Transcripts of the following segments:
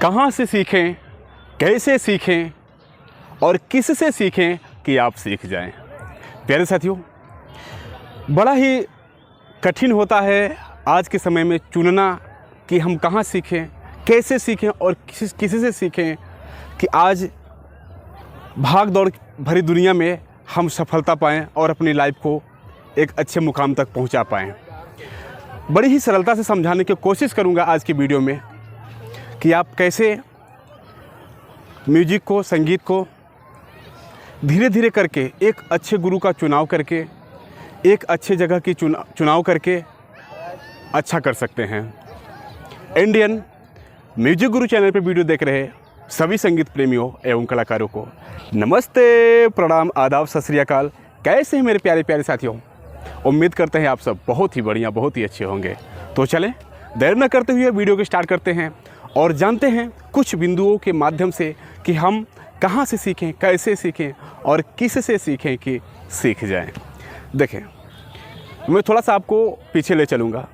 कहाँ से सीखें, कैसे सीखें और किससे सीखें कि आप सीख जाएं। प्यारे साथियों, बड़ा ही कठिन होता है आज के समय में चुनना कि हम कहाँ सीखें, कैसे सीखें और किसी से सीखें कि आज भाग दौड़ भरी दुनिया में हम सफलता पाएँ और अपनी लाइफ को एक अच्छे मुकाम तक पहुंचा पाएँ। बड़ी ही सरलता से समझाने की कोशिश करूंगा आज की वीडियो में कि आप कैसे म्यूजिक को, संगीत को धीरे धीरे करके एक अच्छे गुरु का चुनाव करके, एक अच्छे जगह की चुनाव करके अच्छा कर सकते हैं। इंडियन म्यूजिक गुरु चैनल पर वीडियो देख रहे सभी संगीत प्रेमियों एवं कलाकारों को नमस्ते, प्रणाम, आदाब, सत श्री अकाल। कैसे हैं मेरे प्यारे प्यारे साथियों? उम्मीद करते हैं आप सब बहुत ही बढ़िया, बहुत ही अच्छे होंगे। तो चलें देर न करते हुए वीडियो को स्टार्ट करते हैं और जानते हैं कुछ बिंदुओं के माध्यम से कि हम कहाँ से सीखें, कैसे सीखें और किस से सीखें कि सीख जाएं। देखें, मैं थोड़ा सा आपको पीछे ले चलूँगा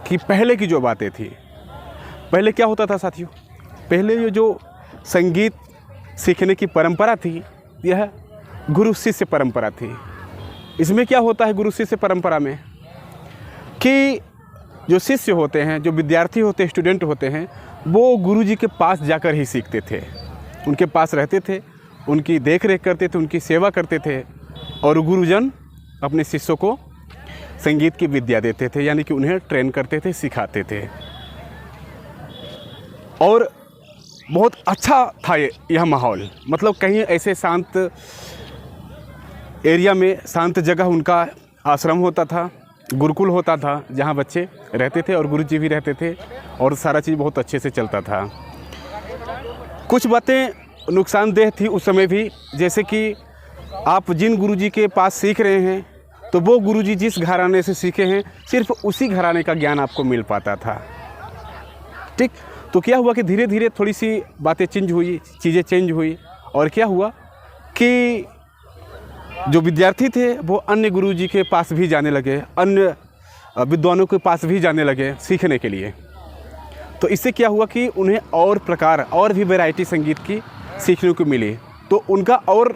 कि पहले की जो बातें थी, पहले क्या होता था साथियों। पहले ये जो संगीत सीखने की परंपरा थी, यह गुरु शिष्य परंपरा थी। इसमें क्या होता है गुरु शिष्य परंपरा में कि जो शिष्य होते हैं, जो विद्यार्थी होते हैं, स्टूडेंट होते हैं, वो गुरुजी के पास जाकर ही सीखते थे। उनके पास रहते थे, उनकी देख रेख करते थे, उनकी सेवा करते थे और गुरुजन अपने शिष्यों को संगीत की विद्या देते थे, यानी कि उन्हें ट्रेन करते थे, सिखाते थे। और बहुत अच्छा था यह माहौल। मतलब कहीं ऐसे शांत एरिया में, शांत जगह उनका आश्रम होता था, गुरुकुल होता था, जहाँ बच्चे रहते थे और गुरुजी भी रहते थे और सारा चीज़ बहुत अच्छे से चलता था। कुछ बातें नुकसानदेह थी उस समय भी, जैसे कि आप जिन गुरुजी के पास सीख रहे हैं तो वो गुरुजी जिस घराने से सीखे हैं सिर्फ उसी घराने का ज्ञान आपको मिल पाता था। ठीक, तो क्या हुआ कि धीरे धीरे थोड़ी सी बातें चेंज हुई, चीज़ें चेंज हुई और क्या हुआ कि जो विद्यार्थी थे वो अन्य गुरुजी के पास भी जाने लगे, अन्य विद्वानों के पास भी जाने लगे सीखने के लिए। तो इससे क्या हुआ कि उन्हें और प्रकार, और भी वैरायटी संगीत की सीखने को मिली, तो उनका और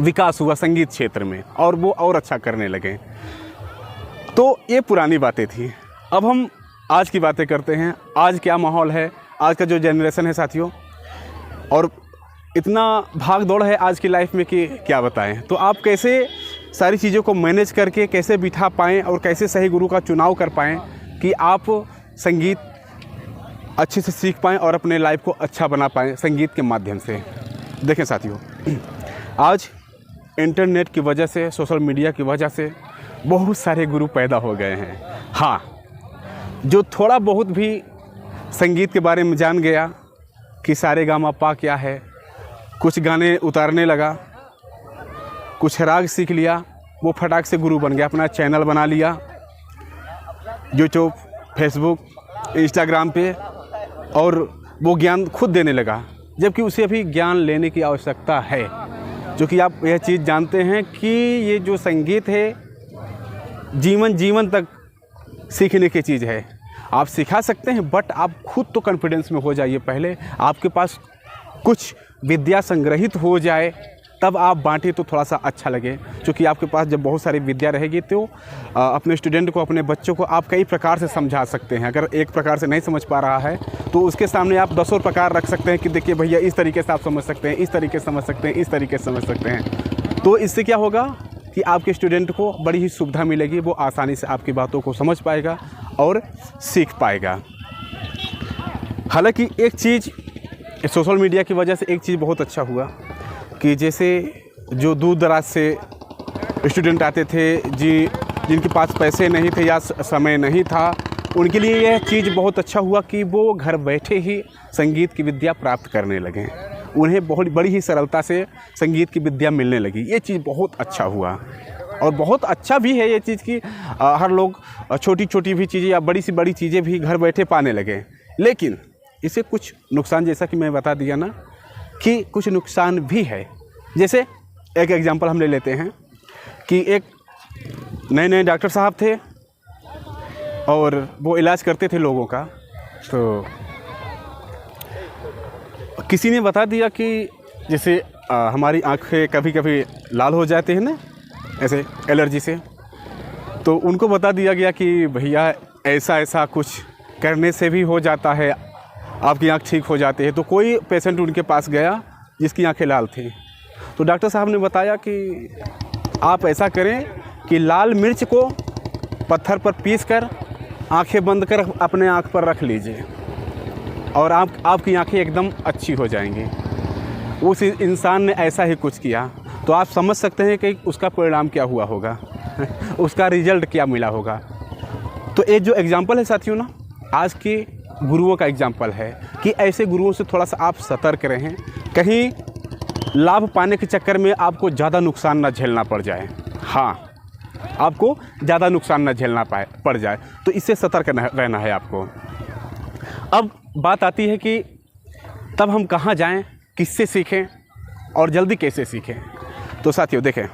विकास हुआ संगीत क्षेत्र में और वो और अच्छा करने लगे। तो ये पुरानी बातें थी। अब हम आज की बातें करते हैं। आज क्या माहौल है, आज का जो जनरेशन है साथियों, और इतना भाग दौड़ है आज की लाइफ में कि क्या बताएं। तो आप कैसे सारी चीज़ों को मैनेज करके कैसे बिठा पाएँ और कैसे सही गुरु का चुनाव कर पाएँ कि आप संगीत अच्छे से सीख पाएँ और अपने लाइफ को अच्छा बना पाएँ संगीत के माध्यम से। देखें साथियों, आज इंटरनेट की वजह से, सोशल मीडिया की वजह से बहुत सारे गुरु पैदा हो गए हैं। हाँ, जो थोड़ा बहुत भी संगीत के बारे में जान गया कि सारेगामापा क्या है, कुछ गाने उतारने लगा, कुछ राग सीख लिया, वो फटाक से गुरु बन गया, अपना चैनल बना लिया यूट्यूब, फेसबुक, इंस्टाग्राम पे, और वो ज्ञान खुद देने लगा, जबकि उसे अभी ज्ञान लेने की आवश्यकता है। जो कि आप यह चीज़ जानते हैं कि ये जो संगीत है जीवन तक सीखने की चीज़ है। आप सिखा सकते हैं बट आप खुद तो कॉन्फिडेंस में हो जाइए। पहले आपके पास कुछ विद्या संग्रहित हो जाए तब आप बांटें तो थोड़ा सा अच्छा लगे। क्योंकि आपके पास जब बहुत सारी विद्या रहेगी तो अपने स्टूडेंट को, अपने बच्चों को आप कई प्रकार से समझा सकते हैं। अगर एक प्रकार से नहीं समझ पा रहा है तो उसके सामने आप 10 और प्रकार रख सकते हैं कि देखिए भैया, इस तरीके से आप समझ सकते हैं, इस तरीके से समझ सकते हैं, इस तरीके से समझ सकते हैं। तो इससे क्या होगा कि आपके स्टूडेंट को बड़ी ही सुविधा मिलेगी, वो आसानी से आपकी बातों को समझ पाएगा और सीख पाएगा। हालांकि एक चीज़ सोशल मीडिया की वजह से एक चीज़ बहुत अच्छा हुआ कि जैसे जो दूर दराज से स्टूडेंट आते थे, जिनके पास पैसे नहीं थे या समय नहीं था, उनके लिए यह चीज़ बहुत अच्छा हुआ कि वो घर बैठे ही संगीत की विद्या प्राप्त करने लगे। उन्हें बहुत बड़ी ही सरलता से संगीत की विद्या मिलने लगी। ये चीज़ बहुत अच्छा हुआ और बहुत अच्छा भी है ये चीज़ कि हर लोग छोटी छोटी भी चीज़ें या बड़ी सी बड़ी चीज़ें भी घर बैठे पाने लगे। लेकिन इसे कुछ नुकसान, जैसा कि मैं बता दिया ना कि कुछ नुकसान भी है। जैसे एक एग्जांपल हम ले लेते हैं कि एक नए डॉक्टर साहब थे और वो इलाज करते थे लोगों का। तो किसी ने बता दिया कि जैसे हमारी आँखें कभी कभी लाल हो जाते हैं ना, ऐसे एलर्जी से, तो उनको बता दिया गया कि भैया ऐसा ऐसा कुछ करने से भी हो जाता है, आपकी आँख ठीक हो जाती है। तो कोई पेशेंट उनके पास गया जिसकी आँखें लाल थी, तो डॉक्टर साहब ने बताया कि आप ऐसा करें कि लाल मिर्च को पत्थर पर पीस कर आँखें बंद कर अपने आँख पर रख लीजिए और आपकी आँखें एकदम अच्छी हो जाएंगी। उस इंसान ने ऐसा ही कुछ किया, तो आप समझ सकते हैं कि उसका परिणाम क्या हुआ होगा उसका रिजल्ट क्या मिला होगा। तो ये जो एग्जाम्पल है साथियों ना, आज के गुरुओं का एग्जाम्पल है कि ऐसे गुरुओं से थोड़ा सा आप सतर्क रहें, कहीं लाभ पाने के चक्कर में आपको ज़्यादा नुकसान ना झेलना पड़ जाए। हाँ, आपको ज़्यादा नुकसान ना झेलना पड़ जाए, तो इससे सतर्क रहना है आपको। अब बात आती है कि तब हम कहाँ जाएं, किससे सीखें और जल्दी कैसे सीखें। तो साथियों देखें,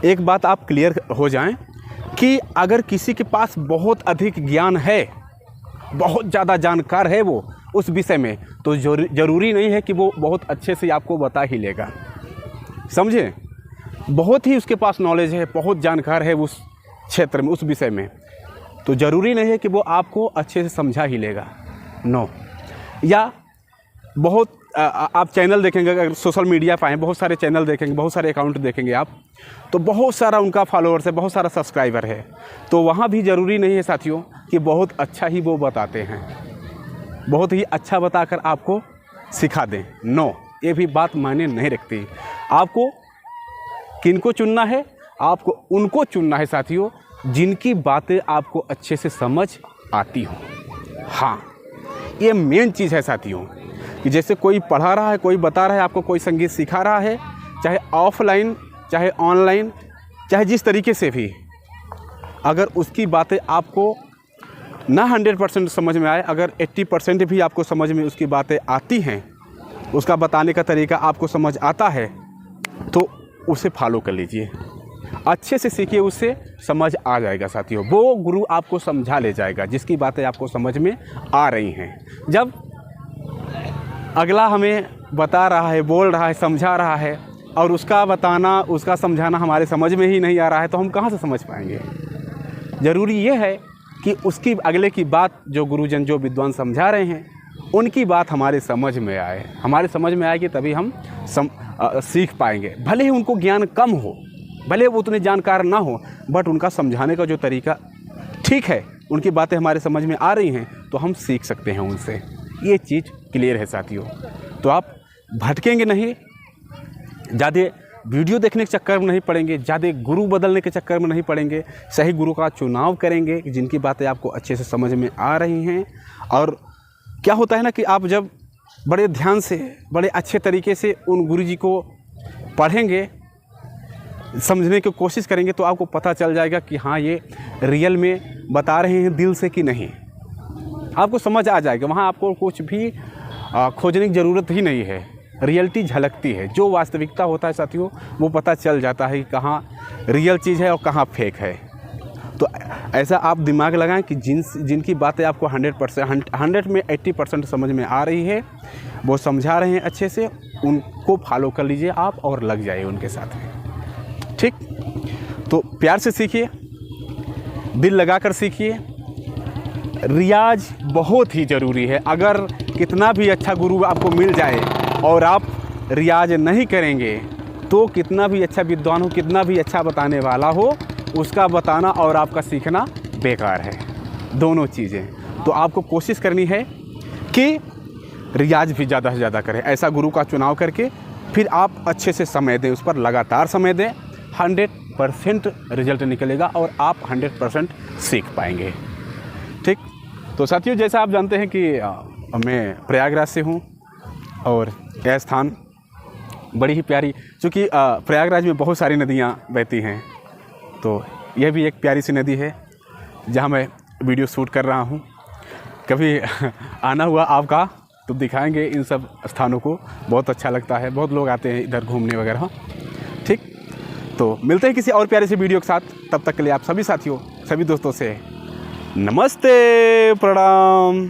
एक बात आप क्लियर हो जाएं कि अगर किसी के पास बहुत अधिक ज्ञान है, बहुत ज़्यादा जानकार है वो उस विषय में, तो ज़रूरी नहीं है कि वो बहुत अच्छे से आपको बता ही लेगा। समझे, बहुत ही उसके पास नॉलेज है, बहुत जानकार है उस क्षेत्र में, उस विषय में, तो ज़रूरी नहीं है कि वो आपको अच्छे से समझा ही लेगा। नो। या बहुत आप चैनल देखेंगे, अगर सोशल मीडिया पर आए, बहुत सारे चैनल देखेंगे, बहुत सारे अकाउंट देखेंगे आप, तो बहुत सारा उनका फॉलोअर्स है, बहुत सारा सब्सक्राइबर है, तो वहाँ भी ज़रूरी नहीं है साथियों कि बहुत अच्छा ही वो बताते हैं, बहुत ही अच्छा बताकर आपको सिखा दें। नो, ये भी बात मायने नहीं रखती। आपको किनको चुनना है? आपको उनको चुनना है साथियों जिनकी बातें आपको अच्छे से समझ आती हो। हाँ, ये मेन चीज़ है साथियों कि जैसे कोई पढ़ा रहा है, कोई बता रहा है आपको, कोई संगीत सिखा रहा है, चाहे ऑफलाइन चाहे ऑनलाइन, चाहे जिस तरीके से भी, अगर उसकी बातें आपको ना 100% समझ में आए, अगर 80% भी आपको समझ में उसकी बातें आती हैं, उसका बताने का तरीका आपको समझ आता है, तो उसे फॉलो कर लीजिए, अच्छे से सीखिए, उससे समझ आ जाएगा साथियों। वो गुरु आपको समझा ले जाएगा जिसकी बातें आपको समझ में आ रही हैं। जब अगला हमें बता रहा है, बोल रहा है, समझा रहा है और उसका बताना, उसका समझाना हमारे समझ में ही नहीं आ रहा है, तो हम कहाँ से समझ पाएंगे। ज़रूरी ये है कि उसकी अगले की बात, जो गुरुजन, जो विद्वान समझा रहे हैं, उनकी बात हमारे समझ में आए, हमारे समझ में आएगी तभी हम सीख पाएंगे। भले ही उनको ज्ञान कम हो, भले वो उतने जानकार ना हो, बट उनका समझाने का जो तरीका ठीक है, उनकी बातें हमारे समझ में आ रही हैं, तो हम सीख सकते हैं उनसे। ये चीज़ क्लियर है साथियों। तो आप भटकेंगे नहीं, ज़्यादा वीडियो देखने के चक्कर में नहीं पड़ेंगे, ज़्यादा गुरु बदलने के चक्कर में नहीं पड़ेंगे, सही गुरु का चुनाव करेंगे जिनकी बातें आपको अच्छे से समझ में आ रही हैं। और क्या होता है ना कि आप जब बड़े ध्यान से, बड़े अच्छे तरीके से उन गुरुजी को पढ़ेंगे, समझने की कोशिश करेंगे, तो आपको पता चल जाएगा कि हाँ, ये रियल में बता रहे हैं दिल से कि नहीं। आपको समझ आ जाएगा, वहाँ आपको कुछ भी खोजने की ज़रूरत ही नहीं है, रियलिटी झलकती है। जो वास्तविकता होता है साथियों, वो पता चल जाता है कि कहाँ रियल चीज़ है और कहाँ फेक है। तो ऐसा आप दिमाग लगाएं कि जिनकी बातें आपको 100 में 80% समझ में आ रही है, वो समझा रहे हैं अच्छे से, उनको फॉलो कर लीजिए आप और लग जाइए उनके साथ में। ठीक, तो प्यार से सीखिए, दिल लगाकर सीखिए। रियाज बहुत ही ज़रूरी है। अगर कितना भी अच्छा गुरु आपको मिल जाए और आप रियाज नहीं करेंगे, तो कितना भी अच्छा विद्वान हो, कितना भी अच्छा बताने वाला हो, उसका बताना और आपका सीखना बेकार है, दोनों चीज़ें। तो आपको कोशिश करनी है कि रियाज भी ज़्यादा से ज़्यादा करें, ऐसा गुरु का चुनाव करके फिर आप अच्छे से समय दें, उस पर लगातार समय दें। 100% रिजल्ट निकलेगा और आप 100% सीख पाएंगे। ठीक, तो साथियों, जैसा आप जानते हैं कि मैं प्रयागराज से हूँ और यह स्थान बड़ी ही प्यारी, चूँकि प्रयागराज में बहुत सारी नदियाँ बहती हैं, तो यह भी एक प्यारी सी नदी है जहाँ मैं वीडियो शूट कर रहा हूँ। कभी आना हुआ आपका तो दिखाएंगे इन सब स्थानों को, बहुत अच्छा लगता है, बहुत लोग आते हैं इधर घूमने वगैरह। ठीक, तो मिलते हैं किसी और प्यारे से वीडियो के साथ। तब तक के लिए आप सभी साथियों, सभी दोस्तों से नमस्ते, प्रणाम।